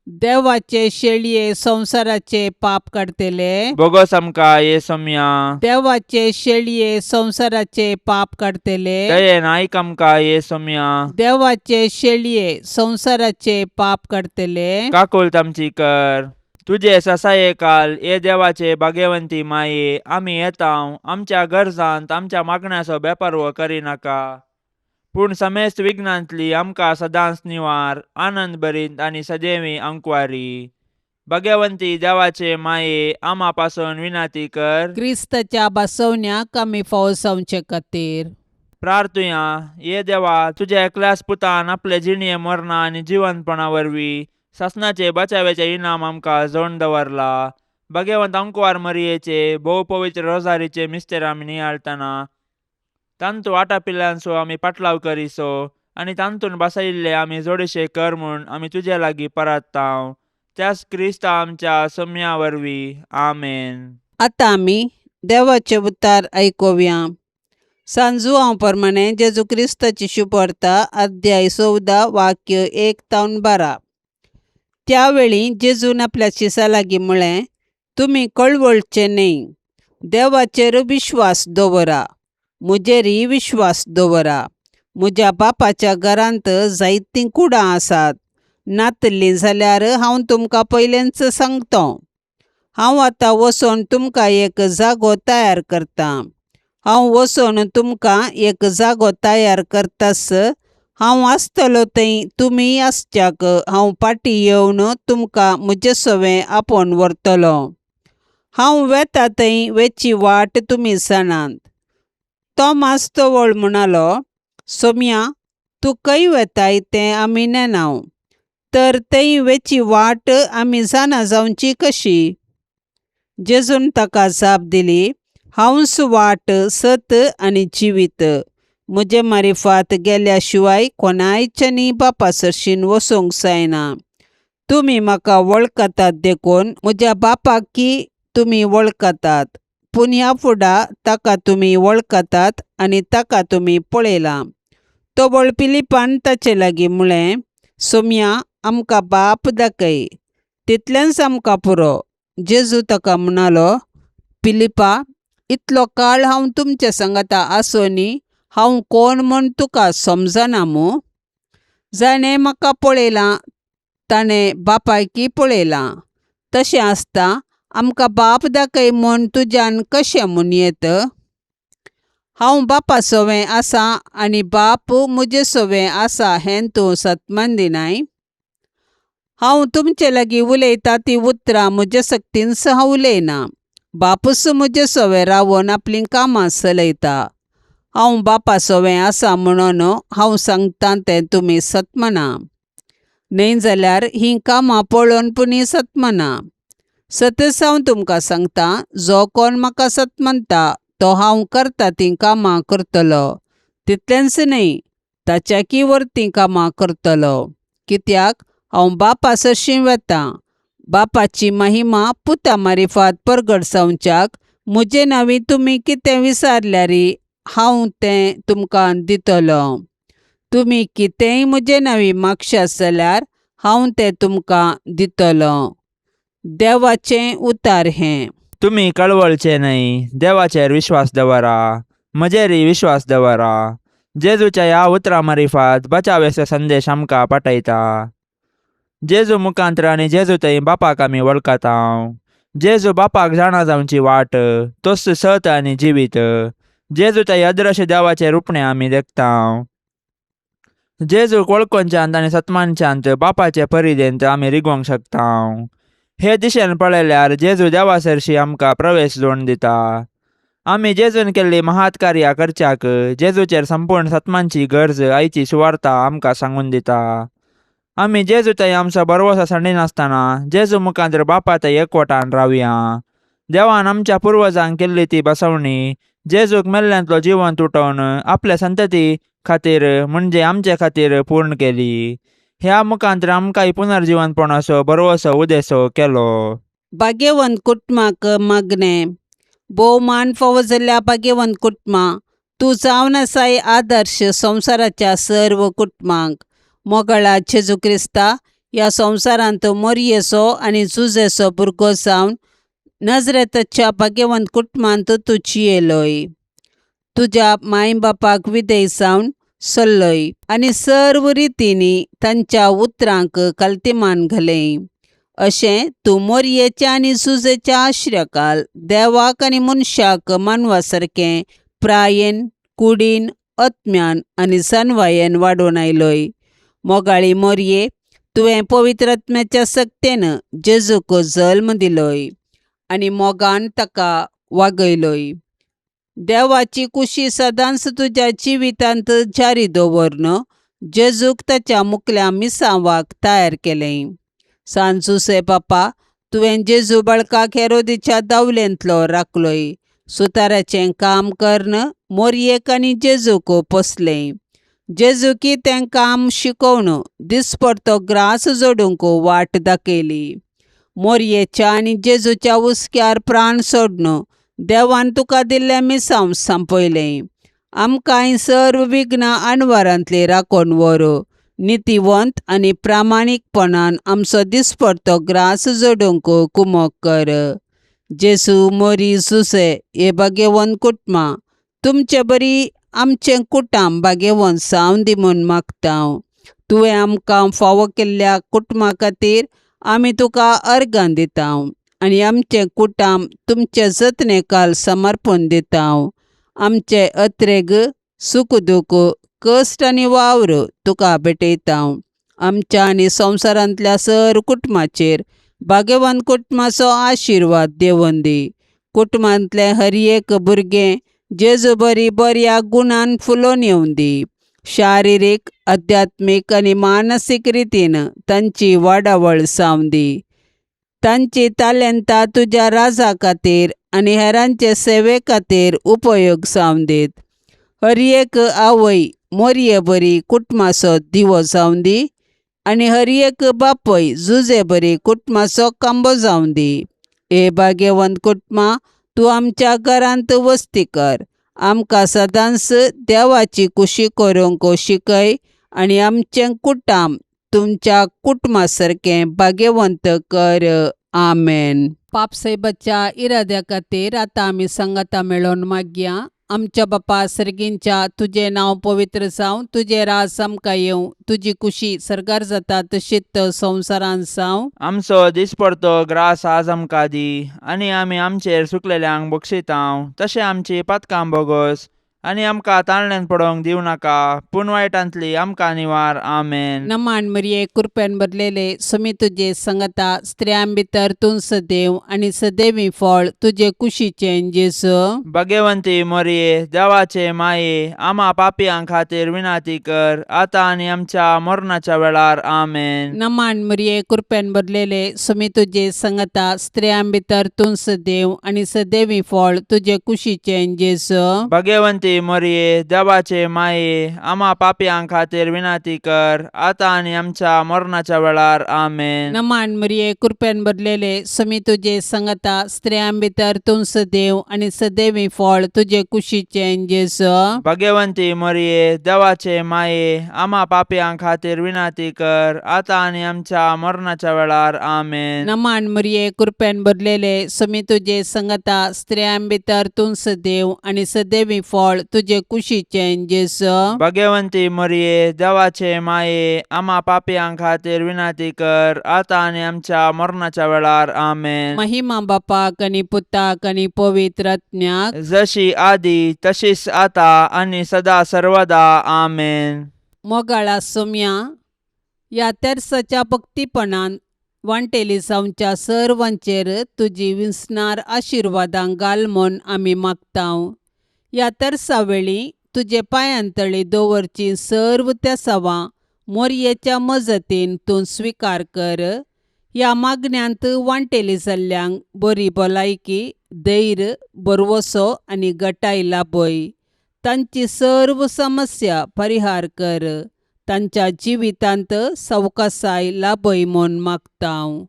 देवाचे शेळये संसाराचे पाप काढतेले. बोगस आमकां ये सौम्या. देवाचे शेळये संसाराचे पाप काढतेले. दयेन आयक आमकां ये सौम्या. देवाचे शेळये संसाराचे पाप काढतेले. काकुळ तामची कर. तुझे ससाये काल ये देवाचे भाग्यवंती माये आमी येताव. आमच्या गरजांत आमच्या मागण्याचो बेपर्वो करिनाका. पूण समेस्त विघ्नांतली आमकां सदांच निवार. आनंद भरीत आनी सदैवी अंकुवारी. भाग्यवंती देवाचे माये आम्हा पासून विनाती कर. क्रिस्ताच्या बसवण्याक आमी फावो जावचे खातीर प्रार्थुया. ये देवा तुझ्या एकल्याच पुतान आपले जिणये मरणा आनी जिवंतपणा वरवीं सासणाचे बचावेचे इनाम आमकां जोडून दवरला. भाग्यवंत अंकुवार मरियेचे भोव पवित्र रोजारीचे मिस्तेर आमी नियाळतना तांतू वाटापिल्ल्यांचो आमी पाटलाव करिसो आनी तांतून बसयिल्ले आमी जोडेशे कर म्हूण आमी तुजे लागीं परताव. त्याच क्रिस्ता आमच्या सोम्या वरवीं. आमेन. आतां आमी देवाचे उतार आयकुया. सांजू हांव प्रमाणे जेजू क्रिस्ताची शुभवार्ता अध्याय 14 वाक्य 1-12. त्यावेळी जेजून आपल्या शिसा लागीं म्हळें, तुमी कळवळचे न्हय, देवाचेर विश्वास दवरा, म्हजेरय विश्वास दवरा. म्हज्या बापाच्या घरांत जायतीं कुडां आसात. नातलीं जाल्यार हांव तुमकां पयलेंच सांगतां. हांव आतां वचोन तुमकां एक जागो तयार करतां. हांव वचोन तुमकां एक जागो तयार करतास. हांव आसतलो थंय तुमी आसच्याक हांव फाटीं येवन तुमकां म्हजे सवें आपोवन व्हरतलो. हांव वेता थंय वेची वाट तुमी जाणात. तोमास तोवळ म्हणालो, सोम्या, तूं खंय वेताय तें आमी नेनाव, तर थंय वेची वाट आमी जाणा जावची कशी? जेजून ताका जाप दिली, हांवच वाट, सत आनी जिवीत. म्हजे मारिफात गेल्या शिवाय कोणायच्यानी बापा सरशीन वचूंक जायना. तुमी म्हाका वळखतात देखून म्हज्या बापाकी तुमी वळखतात. पूण ह्या फुडां ताका तुमी वळखतात आनी ताका तुमी पळयलां. तोवळ फिलिपान ताचे लागीं म्हळें, सोम्या, आमकां बाप दाखय, तितलेंच आमकां पुरो. जेजू ताका म्हणालो, फिलिपा, इतलो काळ हांव तुमच्या सांगाता आसोनी हांव कोण म्हूण तुका समजना मू? जाणें म्हाका पळयलां ताणें बापायकी पळयलां. तशें आसता आमकां बाप दाखय म्हूण तुज्यान कशें म्हूण येत? हांव बापा सवें आसा आनी बाप म्हजे सवें आसा हें तूं सतमान दिनाय? हांव तुमचे लागीं उलयतां तीं उतरां म्हजे सक्तीन हांव उलयना. बापूस म्हजे सवें रावन आपलीं कामां चलयता. हांव बापा सवें आसा म्हणून हांव सांगतां तें तुमी सतमना. न्हय जाल्यार हीं कामां पळोवन पुनी सतमना. सतस हांव तुमकां सांगतां, जो कोण म्हाका सतमनता तो हांव करता तीं कामां करतलो. तितलेंच न्हय, ताच्याकी वर्तीं कामां करतलो. कित्याक हांव बापा सरशीं वेतां. बापाची महिमा पुता मारिफात परगट जावच्याक म्हजे नांवी तुमी कितें विचारल्यारी हांव तें तुमकां दितलो. तुमी कितेंय म्हजे नांवी मागशात जाल्यार हांव तें तुमकां दितलो. देवाचें उतार हें. तुमी कळवळचे न्हय, देवाचेर विश्वास दवरा, म्हजेरय विश्वास दवरा. जेजूच्या ह्या उतरां मारिफात बचावेचो संदेश आमकां पाठयता. जेजू मुखांत्र आनी जेजू थंय बापाक आमी वळखतांव. जेजू बापाक जाणा जावची वाट, तोच सत आनी जिवीत. जेजू थंय अद्रश्य देवाचे रुपणे आमी देखतांव. जेजूक वळखोनच्यांत आनी सतमानच्यांत बापाचे परिदेंत आमी रिगोवंक शकतांव. हे दिशेन पळयल्यार जेजू देवा सरशी आमकां प्रवेश जोडून दिता. आमी जेजून केल्ली महात कार्यां करच्याक जेजूचेर संपूर्ण सतमानची गरज आयची सुवार्ता आमकां सांगून दिता. आमी जेजू थंय आमचो बरवसो सांडिनासतना जेजू मुखांत्र बापा थंय एकवटान रावया. देवान आमच्या पुर्वजांक केल्ली ती बसवणी जेजूक मेल्ल्यांतलो जिवंत उठोवन आपल्या संतती खातीर म्हणजे आमचे खातीर पूर्ण केली. ह्या मुखांत्र आमकांय पुनर्जीवनपणाचो बरवसो उदेसो केलो. भाग्यवंत कुटुंबाक मागणें. भोवमान फावो जाल्ल्या भाग्यवंत कुटुंबा, तूं जावन आसाय आदर्श संवसाराच्या सर्व कुटुंबांक. मोगळा जेजू क्रिस्ता ह्या संवसारांत मोरयेचो आनी जुजेचो भुरगो जावन नजरेताच्या भाग्यवंत कुटुंबांत तूं जियेलोय. तुज्या माय बापाक विधेय जावन चल्लोय आनी सर्व रितींनी तांच्या उतरांक काल्तिमान घालें. अशें तूं मोरयेच्या आनी जुजेच्या आश्रयाकाल देवाक आनी मनशाक मानवा सारकें प्रायेन, कुडीन, आत्म्यान आनी सनवायेन वाडून आयलोय. मोगाळी मोरये, तुवें पवित्र आत्म्याच्या सक्तेन जेजूक जल्म दिलोय आनी मोगान ताका वागयलोय. देवाची कुशी सदांच तुज्या जिवितांत जारी दवरून जेजूक ताच्या मुखल्या मिसावाक तयार केलें. सांजुसे बापा, तुवें जेजू बाळकाक हेरोदीच्या दावलेंतलो राखलोय. सुताराचें काम कर्ण मोरयेक आनी जेजूक पोसलें. जेजूकी तें काम शिकोवन दिसपरतो ग्रास जोडूंक वाट दाखयली. मोरयेच्या आनी जेजूच्या उस्क्यार प्राण सोडून देवान तुका दिल्लें मिसांव संपयलें. आमकां सर्व विघ्नां आडवारांतली राखून व्हर. नितीवंत आनी प्रामाणीकपणान आमचो दिसपरतो ग्रास जोडूंक कुमक कर. जेसू मोरी सुसे हे भाग्यवन कुटुंबां तुमचे बरी आमचें कुटाम भाग्यवन सावन दी म्हूण मागता. तुवें आमकां फावो केल्ल्या कुटुंबा खातीर आमी तुका अर्गां दिता आनी आमचें कुटाम तुमचे जतनेकाल समर्पण दिता. आमचे अत्रेग सुख दूख कश्ट आनी वावर तुका भेटयता. आमच्या आनी संवसारांतल्या सर कुटुंबाचेर भाग्यवान कुटुंबाचो आशिर्वाद देंवन दी. कुटुंबांतलें हर एक भुरगें जेजू बरी बऱ्या गुणान फुलोवन येवं दी. शारिरीक आध्यात्मीक आनी मानसीक रितीन तांची वाडावळ जावं दी. तांची तालेंतां तुज्या राजा खातीर आनी हेरांचे सेवे खातीर उपयोग जावं दीत. हर एक आवय मोरये बरी कुटुंबाचो दिवो जावं दी आनी हर एक बापय जुजे बरी कुटुंबाचो खांबो जावं दी. हे भाग्यवंत कुटुंबां तूं आमच्या घरांत वस्ती कर. आमकां सदांच देवाची कुशी करूंक शिकय आनी आमचें कुटाम तुमच्या कुटुंबा सारकें भाग्यवंत कर. आमेन. पापसाहेबाच्या इराद्या खातीर आतां आमी संगता मेळोन मागया. आमच्या बापा सर्गींच्या तुजें नांव पवित्र जावं. तुजें राज आमकां येवं. तुजी कुशी सरकार जाता तशीच संवसारांत जावं. आमचो दिसपरतो ग्रास आज आमकां दी आनी आमी आमचेर सुकलेल्यांक बक्षितांव तशें आमची पातकां बोगोस आनी आमकां ताळण्यांत पडोवंक दिवं नाका पूण वायटांतली आमकां निवार. आमेन. नमान मरिये कृपेन भरलेले समी तुजे संगता स्त्रियां भितर तूं सदैव आनी सदैवी फळ तुजे कुशीचें जेजू. भाग्यवंती मोरये देवाचे माये आमा पापियां खातीर विनाती कर आतां आनी आमच्या मरणाच्या वेळार. आमेन. नमान मरिये कृपेन भरलेले समी तुजे संगता स्त्रियां भितर तूं सदैव आनी सदैवी फळ तुजे कुशीचें जेजू. भाग्यवंती मोरये देवाचे माये आमा पापियां खातीर विनाती कर आतां आनी आमच्या मरणाच्या वेळार. आमेन. नमान मरिये कृपेन भरलेले समी तुजे संगता स्त्रियां भितर तूं सदैव आनी सदैवी फळ तुजे कुशीचें जेजू. भाग्यवंती मोरये देवाचे माये आमा पापियां खातीर विनाती कर आतां आनी आमच्या मरणाच्या वेळार. आमेन. नमान मरिये कृपेन भरलेले समी तुजे संगता स्त्रियां भितर तूं सदैव आनी सदैवी फळ तुजे कुशीचें जेजू. भाग्यवंती मोरये देवाचे माये आमा पापियां खातीर विनाती कर आतां आनी आमच्या मरणाच्या वेळार. आमेन. महिमा बापाक आनी पुताक आनी पवित्र आत्म्याक जशी आदी तशीच आतां आनी सदा सर्वदा. आमेन. मोगाळा सोम्या ह्या तेर्साच्या भक्तीपणान वांटेली जावच्या सर्वांचेर तुजी विस्नार आशिर्वादां घाल म्हूण आमी मागतांव. ह्या तेर्सा वेळी तुजे पांयांतळी दवरची सर्व तेसावां मोरयेच्या मजतीन तूं स्विकार कर. ह्या मागण्यांत वांटेली जाल्ल्यांक बरी भलायकी धैर्य बरवसो आनी घटाय लाभय. तांची सर्व समस्या परिहार कर. तांच्या जिवितांत सवकासाय लाभय म्हूण मागतांव.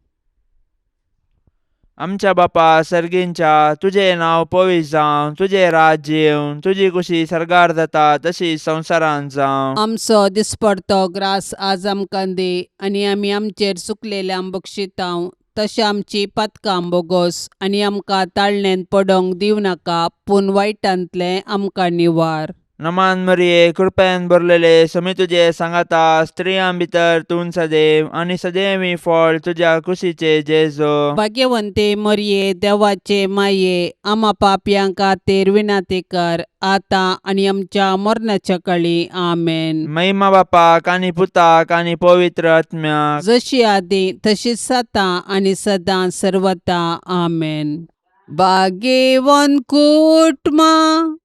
आमच्या बापा सर्गींच्या तुजें नांव पवित्र जावं. तुजें राज्य येवं. तुजी कुशी सरकार जाता तशी संवसारांत जावं. आमचो दिसपडतो ग्रास आज आमकां दी आनी आमी आमचेर चुकलेल्यांक बक्षितांव तशें आमची पातकां बोगोस आनी आमकां ताळणेंत पडोवंक दिवं नाका पूण वायटांतलें आमकां निवार. नमान मरिये कृपेन भरलेले समी तुजे सांगाता स्त्रियां भितर तूं सदैव आनी सदैवी फळ तुज्या कुशीचे जेजू. भाग्यवंते मरिये देवाचे माये आमा पापयां खातीर विनाती कर आतां आनी आमच्या मरणाच्या काळी. आमेन. महिमा बापाक आनी पुताक आनी पवित्र आत्म्याक जशी आदी तशीच जाता आनी सदां सर्वता. आमेन. भाग्यवन कुटुंबां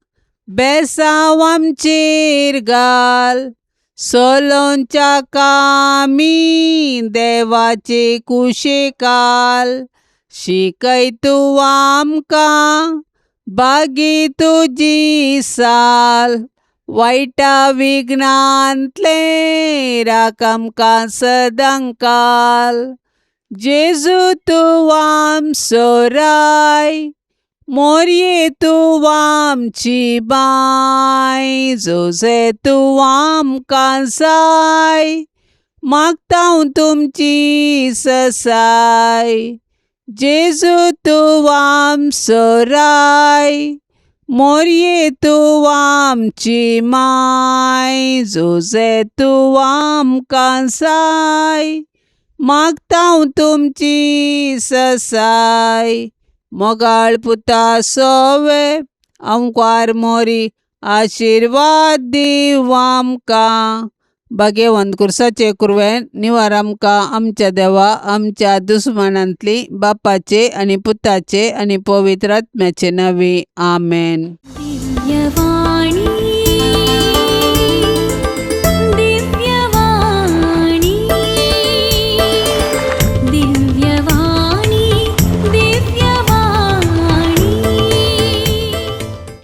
बेसांव आमचेर घाल. सोलोंच्या कामी देवाचे कुशे काल. शिकय तूं आमकां बागी तुजी साल वाईटा विघ्नांतले राख आमकां सदांकाल. जेजू तूं आमचो राय, मोरये तूं आमची बाय. जोसे तूं आमकां जाय, मागता हांव तुमची ससाय. जेजू तूं आमचो राय, मोरये तूं आमची माय. जोसे तूं आमकां जाय, मागता हांव तुमची ससाय. मोगाळ पुता सोवे आमकां मोरी आशिर्वाद दिव आमकां. भाग्यवंत कुर्साचे कुरवेन निवार आमकां आमच्या देवा आमच्या दुस्मनांतली बापाचे आनी पुताचे आनी पवित्र आत्म्याचे नवे. आमेन. दिव्यवाणी